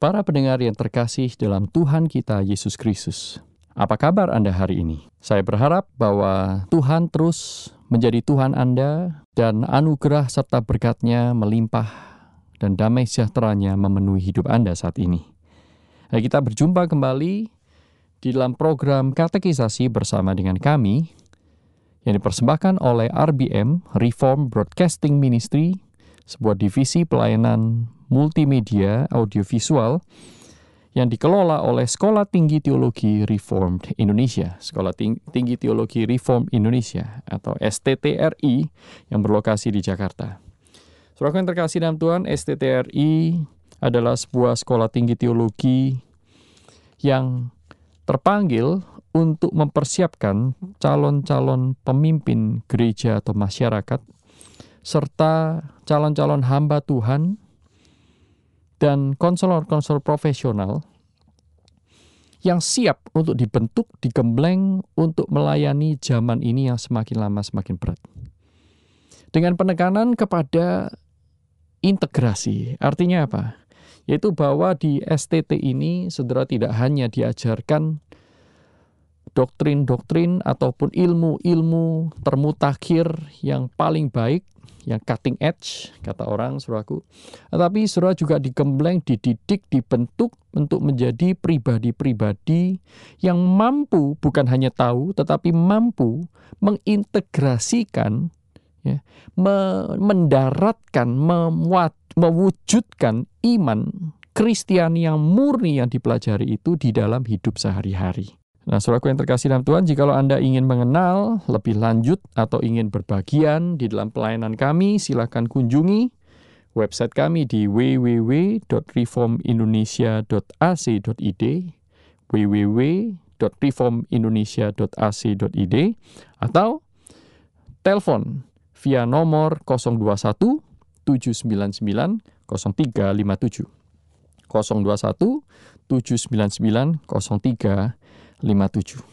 Para pendengar yang terkasih dalam Tuhan kita Yesus Kristus, apa kabar Anda hari ini? Saya berharap bahwa Tuhan terus menjadi Tuhan Anda dan anugerah serta berkat-Nya melimpah dan damai sejahtera-Nya memenuhi hidup Anda saat ini. Nah, kita berjumpa kembali di dalam program katekisasi bersama dengan kami yang dipersembahkan oleh RBM, Reform Broadcasting Ministry, sebuah divisi pelayanan multimedia audiovisual yang dikelola oleh Sekolah Tinggi Teologi Reformed Indonesia, Sekolah Tinggi Teologi Reformed Indonesia atau STTRI yang berlokasi di Jakarta. Saudara yang terkasih dalam Tuhan, STTRI adalah sebuah sekolah tinggi teologi yang terpanggil untuk mempersiapkan calon-calon pemimpin gereja atau masyarakat serta calon-calon hamba Tuhan dan konselor-konselor profesional yang siap untuk dibentuk, digembleng untuk melayani zaman ini yang semakin lama semakin berat. Dengan penekanan kepada integrasi, artinya apa? Yaitu bahwa di STT ini saudara tidak hanya diajarkan doktrin-doktrin ataupun ilmu-ilmu termutakhir yang paling baik, yang cutting edge, kata orang, saudaraku. Tetapi saudara juga digembleng, dididik, dibentuk untuk menjadi pribadi-pribadi yang mampu, bukan hanya tahu, tetapi mampu mengintegrasikan, mendaratkan, mewujudkan iman Kristiani yang murni yang dipelajari itu di dalam hidup sehari-hari. Nah, saudaraku yang terkasih dalam Tuhan, jikalau Anda ingin mengenal lebih lanjut atau ingin berbagian di dalam pelayanan kami, silakan kunjungi website kami di www.reformindonesia.ac.id, www.reformindonesia.ac.id, atau telepon via nomor 021 799 0357. 021 799 0357.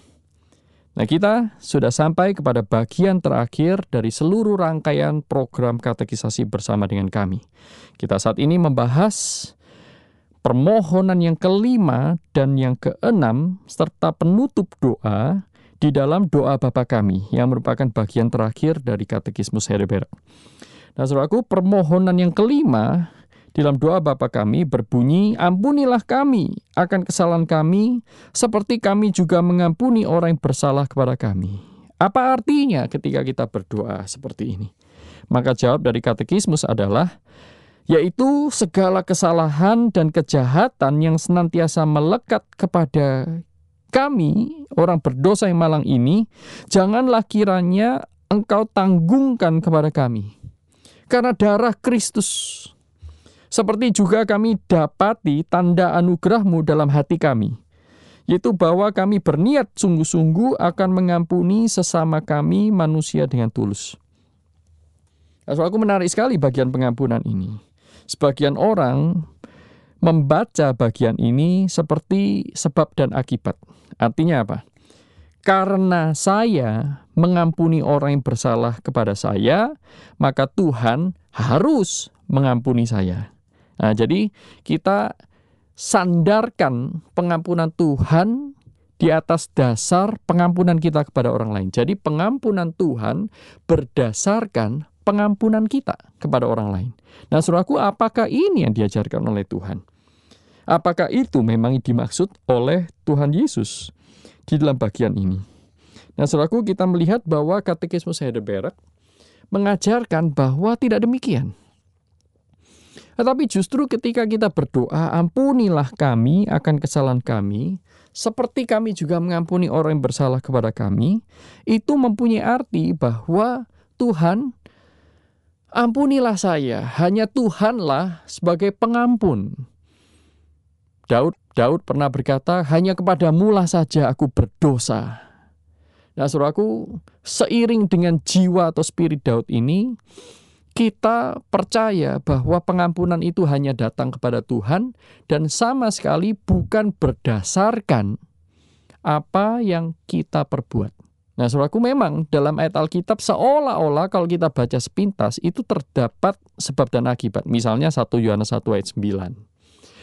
Nah, kita sudah sampai kepada bagian terakhir dari seluruh rangkaian program katekisasi bersama dengan kami. Kita saat ini membahas permohonan yang kelima dan yang keenam serta penutup doa di dalam doa Bapa Kami yang merupakan bagian terakhir dari Katekismus Heidelberg. Nah, saudaraku, permohonan yang kelima dalam doa Bapa Kami berbunyi, ampunilah kami akan kesalahan kami, seperti kami juga mengampuni orang yang bersalah kepada kami. Apa artinya ketika kita berdoa seperti ini? Maka jawab dari katekismus adalah, yaitu segala kesalahan dan kejahatan yang senantiasa melekat kepada kami, orang berdosa yang malang ini, janganlah kiranya engkau tanggungkan kepada kami. Karena darah Kristus, seperti juga kami dapati tanda anugerah-Mu dalam hati kami, yaitu bahwa kami berniat sungguh-sungguh akan mengampuni sesama kami manusia dengan tulus. Aku menarik sekali bagian pengampunan ini. Sebagian orang membaca bagian ini seperti sebab dan akibat. Artinya apa? Karena saya mengampuni orang yang bersalah kepada saya, maka Tuhan harus mengampuni saya. Nah, jadi kita sandarkan pengampunan Tuhan di atas dasar pengampunan kita kepada orang lain. Jadi pengampunan Tuhan berdasarkan pengampunan kita kepada orang lain. Nah, saudaraku, apakah ini yang diajarkan oleh Tuhan? Apakah itu memang dimaksud oleh Tuhan Yesus di dalam bagian ini? Nah, saudaraku, kita melihat bahwa Katekismus Heidelberg mengajarkan bahwa tidak demikian. Tetapi justru ketika kita berdoa, ampunilah kami akan kesalahan kami, seperti kami juga mengampuni orang yang bersalah kepada kami, itu mempunyai arti bahwa Tuhan, ampunilah saya, hanya Tuhanlah sebagai pengampun. Daud pernah berkata, hanya kepadamu lah saja aku berdosa. Nah, saudaraku, seiring dengan jiwa atau spirit Daud ini, kita percaya bahwa pengampunan itu hanya datang kepada Tuhan dan sama sekali bukan berdasarkan apa yang kita perbuat. Nah, saudaraku, memang dalam ayat Alkitab seolah-olah kalau kita baca sepintas itu terdapat sebab dan akibat. Misalnya 1 Yohanes 1 ayat 9.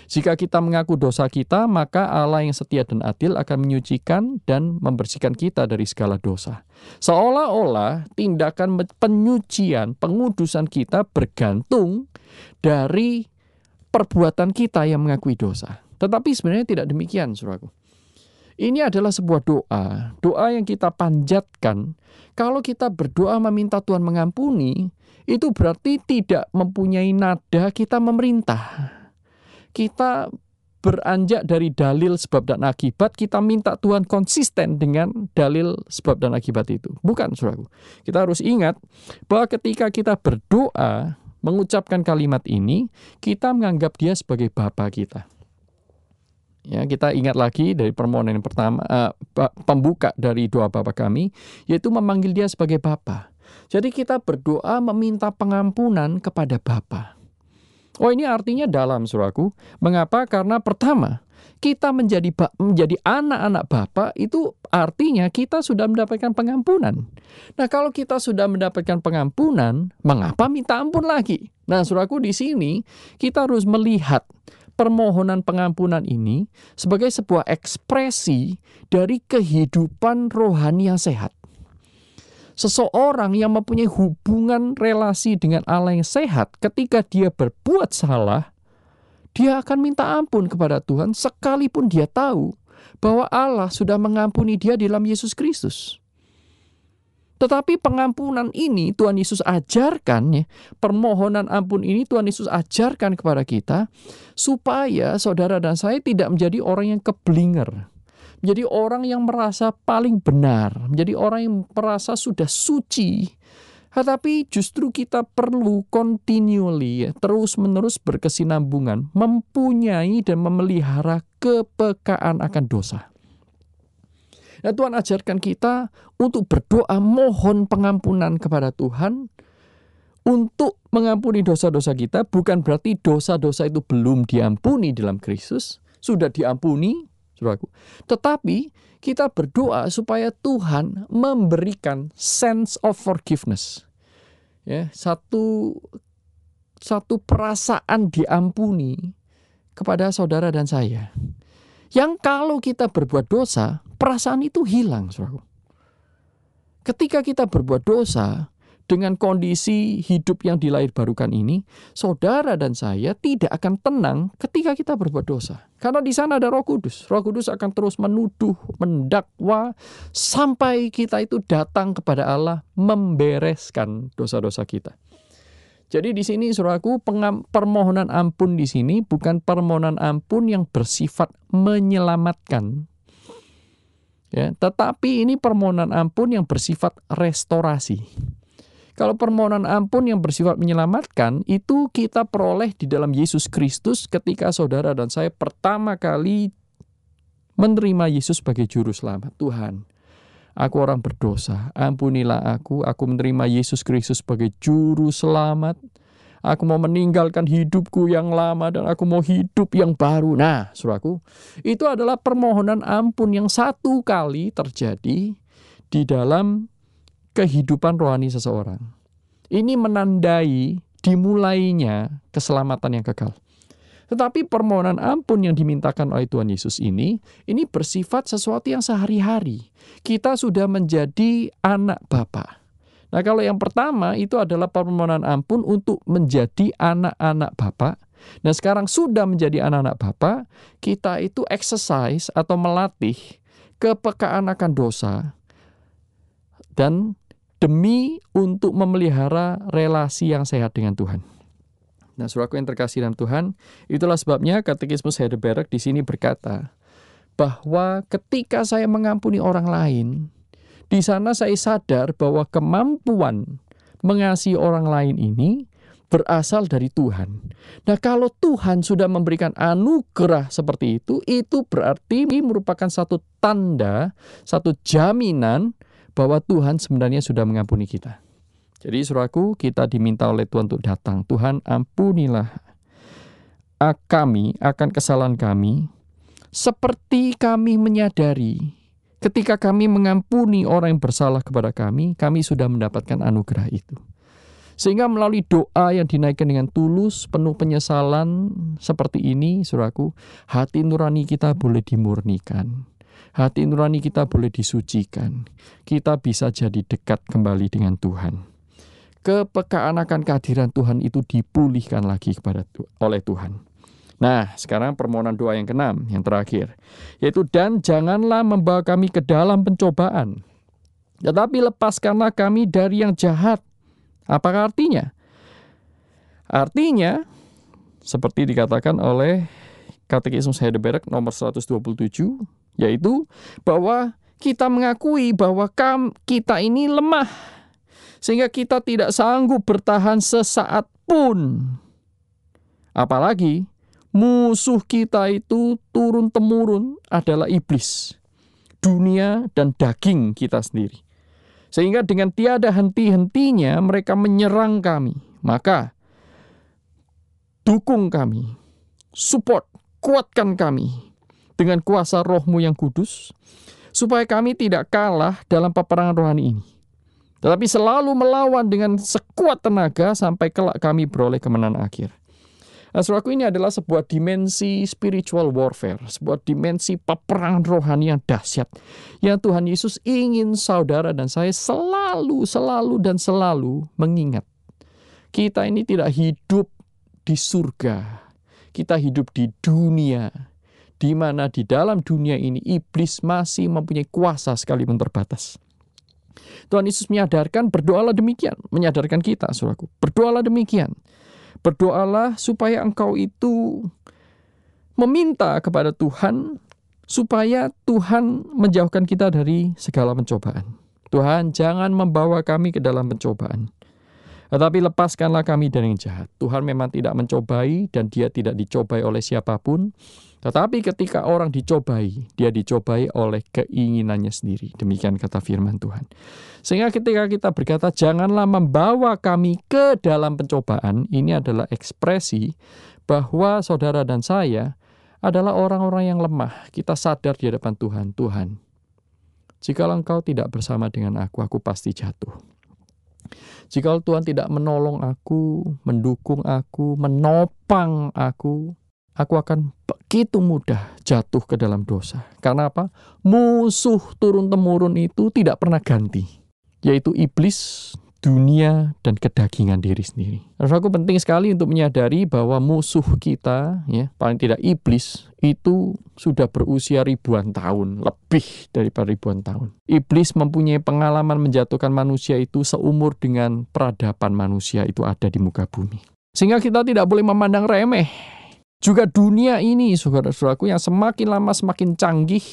Jika kita mengaku dosa kita, maka Allah yang setia dan adil akan menyucikan dan membersihkan kita dari segala dosa. Seolah-olah tindakan penyucian, pengudusan kita bergantung dari perbuatan kita yang mengakui dosa. Tetapi sebenarnya tidak demikian, saudaraku. Ini adalah sebuah doa yang kita panjatkan. Kalau kita berdoa meminta Tuhan mengampuni, itu berarti tidak mempunyai nada kita memerintah. Kita beranjak dari dalil sebab dan akibat, kita minta Tuhan konsisten dengan dalil sebab dan akibat itu. Bukan, saudaraku. Kita harus ingat bahwa ketika kita berdoa, mengucapkan kalimat ini, kita menganggap dia sebagai Bapa kita. Ya, kita ingat lagi dari permohonan yang pertama, pembuka dari doa Bapa kami, yaitu memanggil dia sebagai Bapa. Jadi kita berdoa meminta pengampunan kepada Bapa. Oh, ini artinya dalam, saudaraku. Mengapa? Karena pertama, kita menjadi anak-anak Bapa itu artinya kita sudah mendapatkan pengampunan. Nah, kalau kita sudah mendapatkan pengampunan, mengapa minta ampun lagi? Nah, saudaraku, di sini kita harus melihat permohonan pengampunan ini sebagai sebuah ekspresi dari kehidupan rohani yang sehat. Seseorang yang mempunyai hubungan relasi dengan Allah yang sehat, ketika dia berbuat salah, dia akan minta ampun kepada Tuhan sekalipun dia tahu bahwa Allah sudah mengampuni dia di dalam Yesus Kristus. Tetapi pengampunan ini Tuhan Yesus ajarkan, ya, permohonan ampun ini Tuhan Yesus ajarkan kepada kita supaya saudara dan saya tidak menjadi orang yang keblinger. Menjadi orang yang merasa paling benar, menjadi orang yang merasa sudah suci. Tetapi justru kita perlu continually, ya, terus-menerus berkesinambungan, mempunyai dan memelihara kepekaan akan dosa. Nah, Tuhan ajarkan kita untuk berdoa mohon pengampunan kepada Tuhan untuk mengampuni dosa-dosa kita. Bukan berarti dosa-dosa itu belum diampuni dalam Kristus, sudah diampuni, saudaraku. Tetapi kita berdoa supaya Tuhan memberikan sense of forgiveness. Ya, satu perasaan diampuni kepada saudara dan saya. Yang kalau kita berbuat dosa, perasaan itu hilang, saudaraku. Ketika kita berbuat dosa, dengan kondisi hidup yang dilahirbarukan ini, saudara dan saya tidak akan tenang ketika kita berbuat dosa. Karena di sana ada Roh Kudus. Roh Kudus akan terus menuduh, mendakwa, sampai kita itu datang kepada Allah membereskan dosa-dosa kita. Jadi di sini, saudaraku, permohonan ampun di sini bukan permohonan ampun yang bersifat menyelamatkan, ya, tetapi ini permohonan ampun yang bersifat restorasi. Kalau permohonan ampun yang bersifat menyelamatkan, itu kita peroleh di dalam Yesus Kristus ketika saudara dan saya pertama kali menerima Yesus sebagai juru selamat. Tuhan, aku orang berdosa, ampunilah aku menerima Yesus Kristus sebagai juru selamat. Aku mau meninggalkan hidupku yang lama dan aku mau hidup yang baru. Nah, saudaraku, itu adalah permohonan ampun yang satu kali terjadi di dalam kehidupan rohani seseorang. Ini menandai dimulainya keselamatan yang kekal. Tetapi permohonan ampun yang dimintakan oleh Tuhan Yesus ini bersifat sesuatu yang sehari-hari. Kita sudah menjadi anak Bapa. Nah, kalau yang pertama itu adalah permohonan ampun untuk menjadi anak-anak Bapa. Nah, sekarang sudah menjadi anak-anak Bapa, kita itu exercise atau melatih kepekaan akan dosa dan demi untuk memelihara relasi yang sehat dengan Tuhan. Nah, saudaraku yang terkasih dalam Tuhan, itulah sebabnya Katekismus Heidelberg di sini berkata bahwa ketika saya mengampuni orang lain, di sana saya sadar bahwa kemampuan mengasihi orang lain ini berasal dari Tuhan. Nah, kalau Tuhan sudah memberikan anugerah seperti itu berarti merupakan satu tanda, satu jaminan bahwa Tuhan sebenarnya sudah mengampuni kita. Jadi saudaraku, kita diminta oleh Tuhan untuk datang. Tuhan, ampunilah kami akan kesalahan kami, seperti kami menyadari ketika kami mengampuni orang yang bersalah kepada kami sudah mendapatkan anugerah itu. Sehingga melalui doa yang dinaikkan dengan tulus, penuh penyesalan seperti ini, saudaraku, hati nurani kita boleh dimurnikan. Hati nurani kita boleh disucikan. Kita bisa jadi dekat kembali dengan Tuhan. Kepekaan akan kehadiran Tuhan itu dipulihkan lagi oleh Tuhan. Nah, sekarang permohonan doa yang ke-6, yang terakhir. Yaitu, dan janganlah membawa kami ke dalam pencobaan, tetapi lepaskanlah kami dari yang jahat. Apakah artinya? Artinya, seperti dikatakan oleh Katekismus Heidelberg nomor 127, yaitu bahwa kita mengakui bahwa kita ini lemah, sehingga kita tidak sanggup bertahan sesaat pun. Apalagi, musuh kita itu turun-temurun adalah iblis, dunia dan daging kita sendiri. Sehingga dengan tiada henti-hentinya mereka menyerang kami. Maka dukung kami, support, kuatkan kami dengan kuasa Roh-Mu yang kudus, supaya kami tidak kalah dalam peperangan rohani ini, tetapi selalu melawan dengan sekuat tenaga sampai kelak kami beroleh kemenangan akhir. Nah, saudaraku, ini adalah sebuah dimensi spiritual warfare, sebuah dimensi peperangan rohani yang dahsyat, yang Tuhan Yesus ingin saudara dan saya selalu mengingat. Kita ini tidak hidup di surga, kita hidup di dunia, di mana di dalam dunia ini iblis masih mempunyai kuasa sekalipun terbatas. Tuhan Yesus berdoalah demikian, menyadarkan kita, saudaraku, berdoalah demikian. Berdoalah supaya engkau itu meminta kepada Tuhan, supaya Tuhan menjauhkan kita dari segala pencobaan. Tuhan, jangan membawa kami ke dalam pencobaan, tetapi lepaskanlah kami dari yang jahat. Tuhan memang tidak mencobai dan dia tidak dicobai oleh siapapun. Tetapi ketika orang dicobai, dia dicobai oleh keinginannya sendiri. Demikian kata firman Tuhan. Sehingga ketika kita berkata, janganlah membawa kami ke dalam pencobaan, ini adalah ekspresi bahwa saudara dan saya adalah orang-orang yang lemah. Kita sadar di hadapan Tuhan, Tuhan, jikalau engkau tidak bersama dengan aku pasti jatuh. Jikalau Tuhan tidak menolong aku, mendukung aku, menopang aku akan begitu mudah jatuh ke dalam dosa. Karena apa? Musuh turun-temurun itu tidak pernah ganti, yaitu iblis, dunia, dan kedagingan diri sendiri. Saudaraku, penting sekali untuk menyadari bahwa musuh kita, ya, paling tidak iblis, itu sudah berusia ribuan tahun, lebih daripada ribuan tahun. Iblis mempunyai pengalaman menjatuhkan manusia itu seumur dengan peradaban manusia itu ada di muka bumi. Sehingga kita tidak boleh memandang remeh juga dunia ini, saudara-saudaraku, yang semakin lama semakin canggih,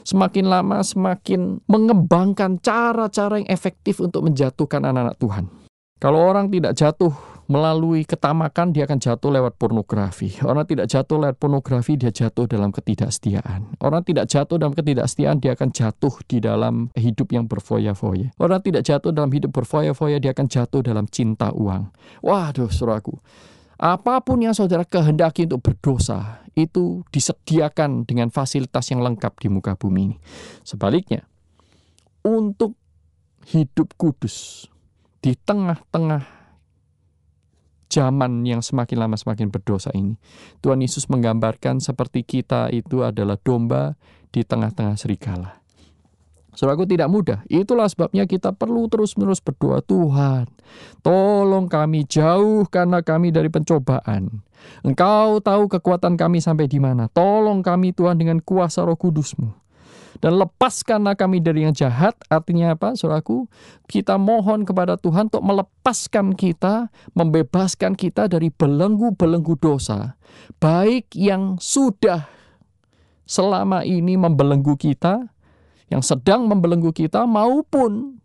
semakin lama semakin mengembangkan cara-cara yang efektif untuk menjatuhkan anak-anak Tuhan. Kalau orang tidak jatuh melalui ketamakan, dia akan jatuh lewat pornografi. Orang tidak jatuh lewat pornografi, dia jatuh dalam ketidaksetiaan. Orang tidak jatuh dalam ketidaksetiaan, dia akan jatuh di dalam hidup yang berfoya-foya. Orang tidak jatuh dalam hidup berfoya-foya, dia akan jatuh dalam cinta uang. Waduh, saudaraku, apapun yang saudara kehendaki untuk berdosa, itu disediakan dengan fasilitas yang lengkap di muka bumi ini. Sebaliknya, untuk hidup kudus di tengah-tengah zaman yang semakin lama semakin berdosa ini, Tuhan Yesus menggambarkan seperti kita itu adalah domba di tengah-tengah serigala. Saudaraku, tidak mudah. Itulah sebabnya kita perlu terus-menerus berdoa, Tuhan, tolong kami, jauhkanlah kami dari pencobaan. Engkau tahu kekuatan kami sampai di mana. Tolong kami, Tuhan, dengan kuasa Roh Kudus-Mu. Dan lepaskanlah kami dari yang jahat. Artinya apa, saudaraku? Kita mohon kepada Tuhan untuk melepaskan kita, membebaskan kita dari belenggu-belenggu dosa, baik yang sudah selama ini membelenggu kita, yang sedang membelenggu kita, maupun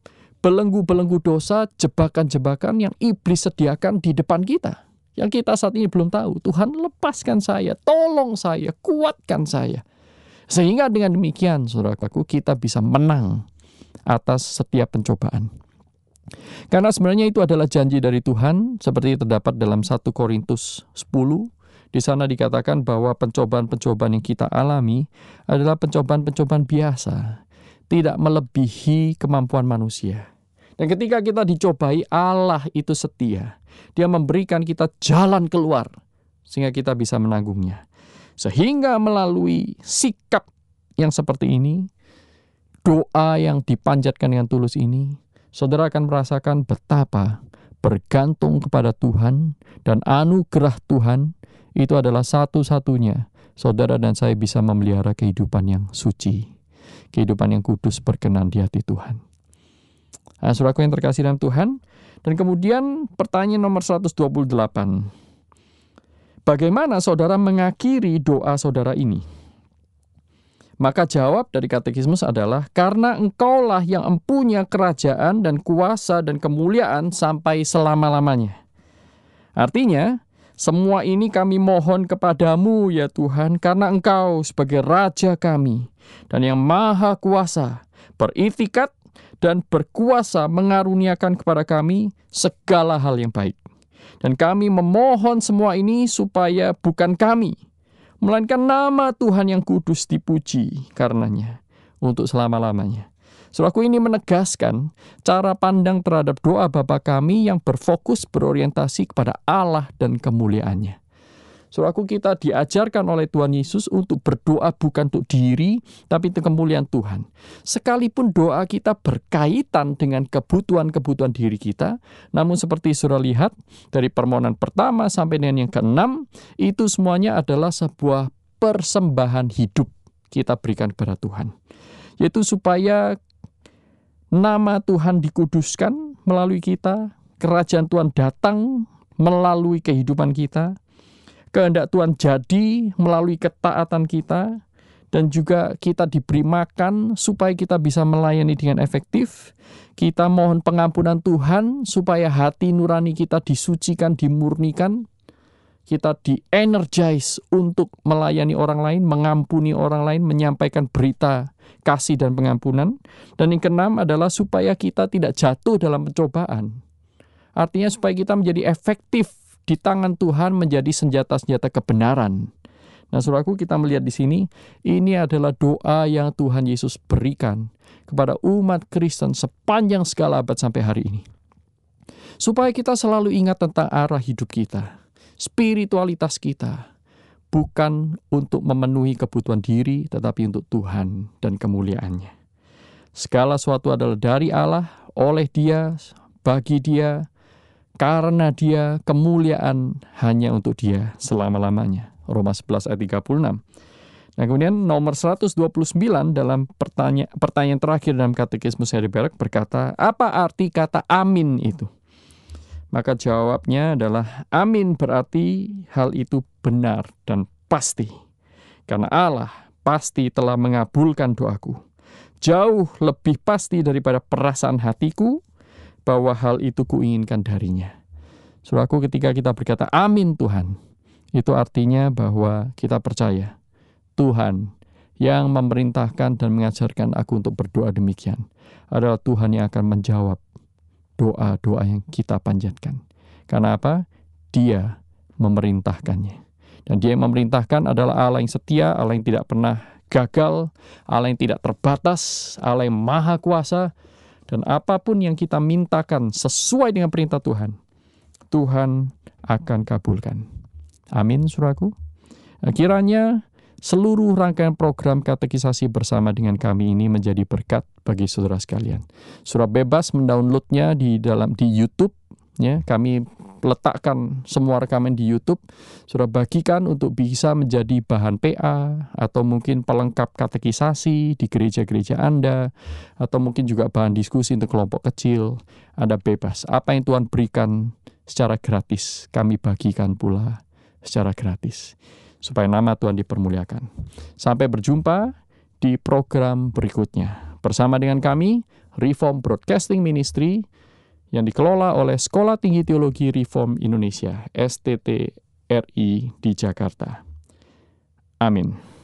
belenggu-belenggu dosa, jebakan-jebakan yang iblis sediakan di depan kita. Yang kita saat ini belum tahu. Tuhan, lepaskan saya, tolong saya, kuatkan saya. Sehingga dengan demikian, saudaraku, kita bisa menang atas setiap pencobaan. Karena sebenarnya itu adalah janji dari Tuhan, seperti terdapat dalam 1 Korintus 10. Di sana dikatakan bahwa pencobaan-pencobaan yang kita alami adalah pencobaan-pencobaan biasa, tidak melebihi kemampuan manusia. Dan ketika kita dicobai, Allah itu setia. Dia memberikan kita jalan keluar, sehingga kita bisa menanggungnya. Sehingga melalui sikap yang seperti ini, doa yang dipanjatkan dengan tulus ini, saudara akan merasakan betapa bergantung kepada Tuhan dan anugerah Tuhan itu adalah satu-satunya saudara dan saya bisa memelihara kehidupan yang suci, kehidupan yang kudus berkenan di hati Tuhan. Nah, saudaraku yang terkasih dalam Tuhan, dan kemudian pertanyaan nomor 128. Bagaimana saudara mengakhiri doa saudara ini? Maka jawab dari katekismus adalah, karena engkaulah yang empunya kerajaan dan kuasa dan kemuliaan sampai selama-lamanya. Artinya, semua ini kami mohon kepadamu ya Tuhan, karena engkau sebagai Raja kami dan yang maha kuasa, beriktikat dan berkuasa mengaruniakan kepada kami segala hal yang baik. Dan kami memohon semua ini supaya bukan kami, melainkan nama Tuhan yang kudus dipuji karenanya untuk selama-lamanya. Saudaraku, ini menegaskan cara pandang terhadap doa Bapa kami yang berfokus berorientasi kepada Allah dan kemuliaannya. Saudaraku, kita diajarkan oleh Tuhan Yesus untuk berdoa bukan untuk diri, tapi untuk kemuliaan Tuhan. Sekalipun doa kita berkaitan dengan kebutuhan-kebutuhan diri kita, namun seperti saudara lihat, dari permohonan pertama sampai dengan yang ke-6, itu semuanya adalah sebuah persembahan hidup kita berikan kepada Tuhan. Yaitu supaya nama Tuhan dikuduskan melalui kita, kerajaan Tuhan datang melalui kehidupan kita, kehendak Tuhan jadi melalui ketaatan kita, dan juga kita diberi makan supaya kita bisa melayani dengan efektif. Kita mohon pengampunan Tuhan supaya hati nurani kita disucikan, dimurnikan. Kita di-energize untuk melayani orang lain, mengampuni orang lain, menyampaikan berita kasih dan pengampunan. Dan yang ke-6 adalah supaya kita tidak jatuh dalam pencobaan. Artinya supaya kita menjadi efektif di tangan Tuhan, menjadi senjata-senjata kebenaran. Nah, saudaraku, kita melihat di sini, ini adalah doa yang Tuhan Yesus berikan kepada umat Kristen sepanjang segala abad sampai hari ini. Supaya kita selalu ingat tentang arah hidup kita, spiritualitas kita, bukan untuk memenuhi kebutuhan diri, tetapi untuk Tuhan dan kemuliaannya. Segala sesuatu adalah dari Allah, oleh Dia, bagi Dia, karena Dia, kemuliaan hanya untuk Dia selama-lamanya. Roma 11 ayat 36. Nah, kemudian nomor 129 dalam pertanyaan terakhir dalam katekismus Heidelberg berkata, apa arti kata amin itu? Maka jawabnya adalah amin berarti hal itu benar dan pasti. Karena Allah pasti telah mengabulkan doaku. Jauh lebih pasti daripada perasaan hatiku bahwa hal itu kuinginkan darinya. Saudaraku, ketika kita berkata amin Tuhan, itu artinya bahwa kita percaya Tuhan yang memerintahkan dan mengajarkan aku untuk berdoa demikian adalah Tuhan yang akan menjawab doa-doa yang kita panjatkan. Karena apa? Dia memerintahkannya. Dan Dia yang memerintahkan adalah Allah yang setia, Allah yang tidak pernah gagal, Allah yang tidak terbatas, Allah yang maha kuasa. Dan apapun yang kita mintakan sesuai dengan perintah Tuhan, Tuhan akan kabulkan. Amin, saudaraku. Kiranya seluruh rangkaian program katekisasi bersama dengan kami ini menjadi berkat bagi saudara sekalian. Saudara bebas mendownloadnya di YouTube, ya. Kami letakkan semua rekaman di YouTube. Saudara bagikan untuk bisa menjadi bahan PA atau mungkin pelengkap katekisasi di gereja-gereja Anda, atau mungkin juga bahan diskusi untuk kelompok kecil. Anda bebas. Apa yang Tuhan berikan secara gratis, kami bagikan pula secara gratis, supaya nama Tuhan dipermuliakan. Sampai berjumpa di program berikutnya. Bersama dengan kami, Reform Broadcasting Ministry yang dikelola oleh Sekolah Tinggi Teologi Reform Indonesia, STTRI di Jakarta. Amin.